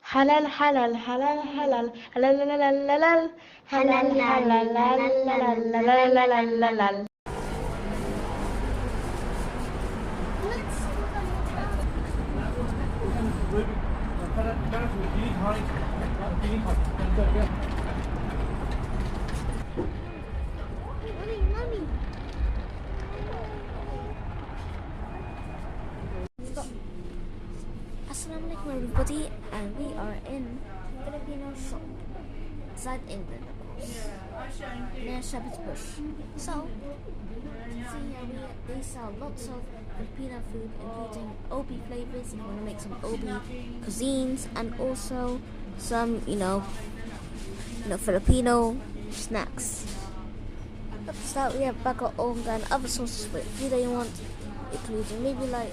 Halal, halal, halal, halal, halal, halal, halal, halal, halal, halal, halal, halal. Assalamu alaikum everybody, and we are in Filipino shop outside England, of course, near Shepherd's Bush. So, you can see here they sell lots of Filipino food, including Obi flavors if you want to make some Obi cuisines, and also some, Filipino snacks. At the start, we have baka onga and other sources for food that you want, including maybe like